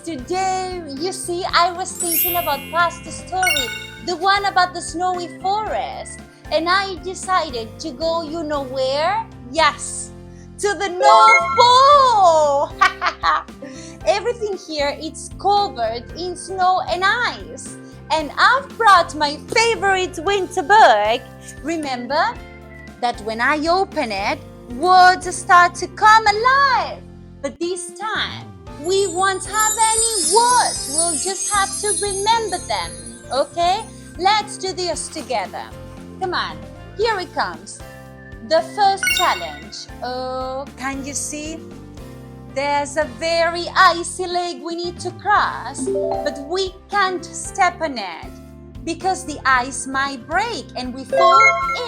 today, you see, I was thinking about past story, the one about the snowy forest. And I decided to go, you know where? Yes, to the North Pole! Everything here is covered in snow and ice. And I've brought my favorite winter book. Remember that when I open it, words start to come alive. But this time, we won't have any words. We'll just have to remember them. Okay? Let's do this together. Come on, here it comes. The first challenge. Oh, can you see? There's a very icy lake we need to cross, but we can't step on it because the ice might break and we fall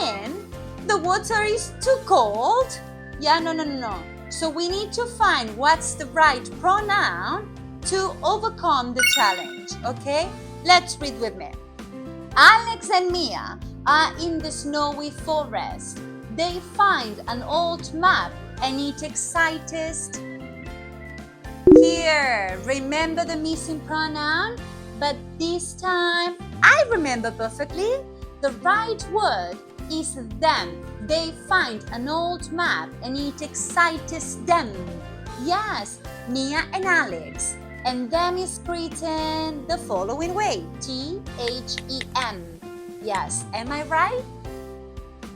in. The water is too cold. Yeah, no. So we need to find what's the right pronoun to overcome the challenge, okay? Let's read with me. Alex and Mia are in the snowy forest. They find an old map and it excites. Here, remember the missing pronoun? But this time, I remember perfectly. The right word is them. They find an old map and it excites them. Yes, Mia and Alex. And them is written the following way. T-H-E-M. Yes, am I right?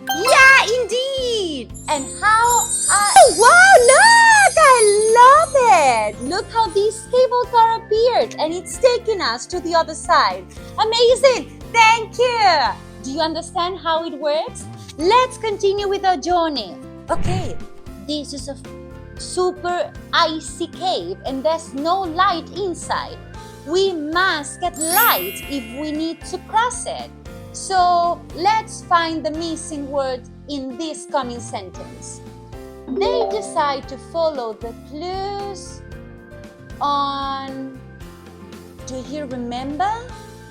Yeah, indeed! And how Oh, wow, look! I love it! Look how this cable car appeared and it's taking us to the other side. Amazing! Thank you! Do you understand how it works? Let's continue with our journey. Okay, this is a super icy cave and there's no light inside. We must get light if we need to cross it. So let's find the missing word in this coming sentence. They decide to follow the clues on... Do you remember?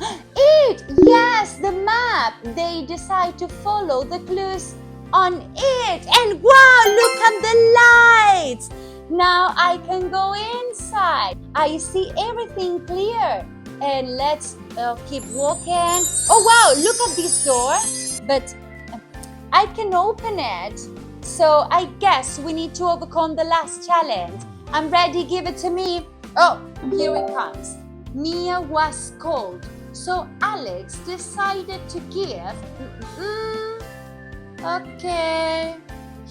It! Yes, the map! They decide to follow the clues on it. And wow, look at the lights! Now I can go inside. I see everything clear. And let's keep walking. Oh wow, look at this door. But I can open it. So I guess we need to overcome the last challenge. I'm ready, give it to me. Oh, here it comes. Mia was cold. So Alex decided to give okay,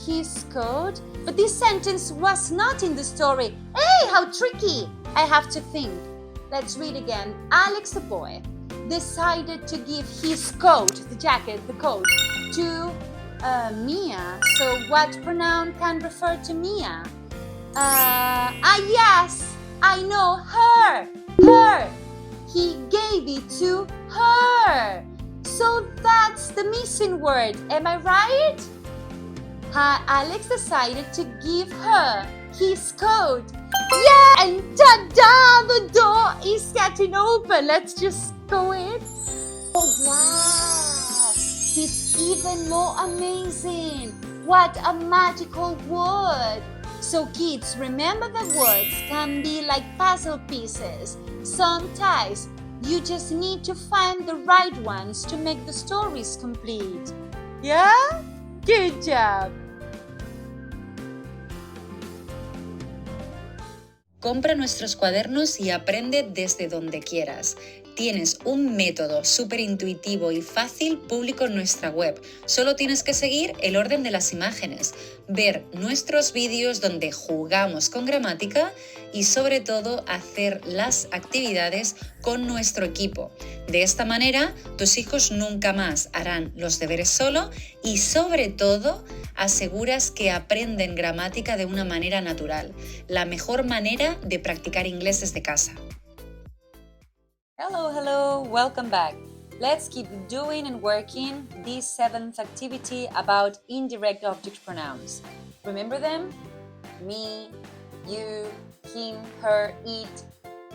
his coat. But this sentence was not in the story. Hey, how tricky! I have to think. Let's read again. Alex, the boy, decided to give his coat, the jacket, the coat, to Mia. So what pronoun can refer to Mia? Yes, I know, her. Her. He gave it to her. So that's the missing word. Am I right? Alex decided to give her his coat. Yeah! And ta-da! The door is getting open. Let's just go in. Oh, wow! It's even more amazing. What a magical word. So kids, remember the words can be like puzzle pieces. Sometimes you just need to find the right ones to make the stories complete. Yeah? Good job! Compra nuestros cuadernos y aprende desde donde quieras. Tienes un método súper intuitivo y fácil público en nuestra web. Solo tienes que seguir el orden de las imágenes, ver nuestros vídeos donde jugamos con gramática y sobre todo hacer las actividades con nuestro equipo. De esta manera, tus hijos nunca más harán los deberes solo y sobre todo aseguras que aprenden gramática de una manera natural. La mejor manera de practicar inglés desde casa. Hello, welcome back. Let's keep doing and working this 7th activity about indirect object pronouns. Remember them? Me, you, him, her, it,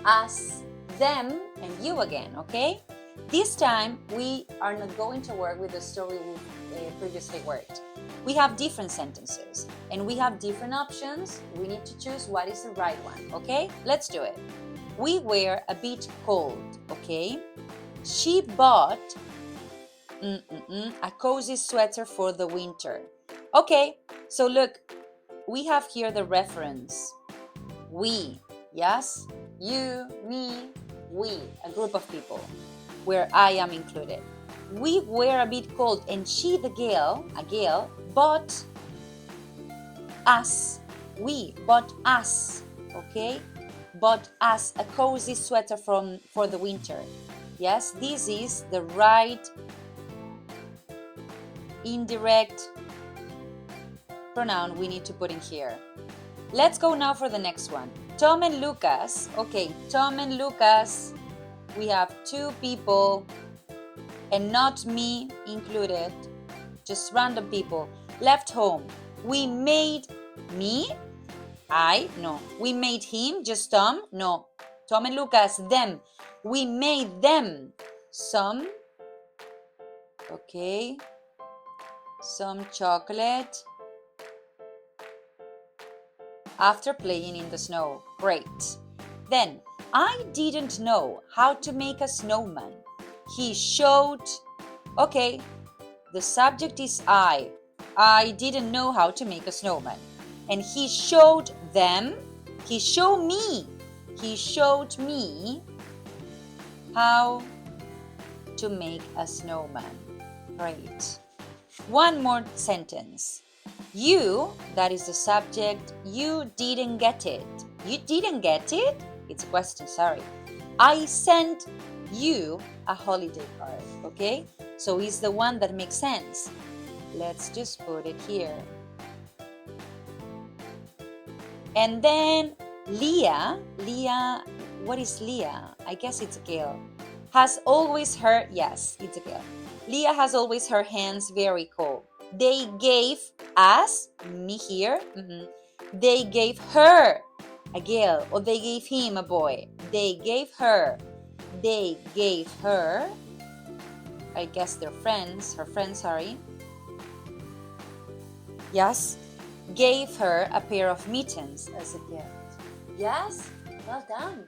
us, them, and you again, okay? This time, we are not going to work with the story we previously worked. We have different sentences, and we have different options. We need to choose what is the right one, okay? Let's do it. We were a bit cold, okay? She bought a cozy sweater for the winter. Okay, so look, we have here the reference. We, yes? You, me, we, a group of people where I am included. We were a bit cold and she, a girl, bought us. We bought us, okay? Bought us a cozy sweater for the winter. Yes, this is the right indirect pronoun we need to put in here. Let's go now for the next one. Tom and Lucas. Okay, Tom and Lucas. We have two people and not me included, just random people. Left home. We made me, I, no. We made him, just Tom, no. Tom and Lucas, them. We made them some, okay, some chocolate after playing in the snow. Great. Then, I didn't know how to make a snowman. He showed, okay, the subject is I. I didn't know how to make a snowman. And he showed them, he showed me how to make a snowman. Great. One more sentence. You, that is the subject, you didn't get it. You didn't get it? It's a question, sorry. I sent you a holiday card, okay? So it's the one that makes sense. Let's just put it here. And then Leah, what is Leah? I guess it's a girl. Has always her, yes, it's a girl. Leah has always her hands very cold. They gave us, me here, they gave her a girl, or they gave him a boy. They gave her, I guess they're friends, her friends, sorry. Yes, gave her a pair of mittens as a gift. Yes, well done.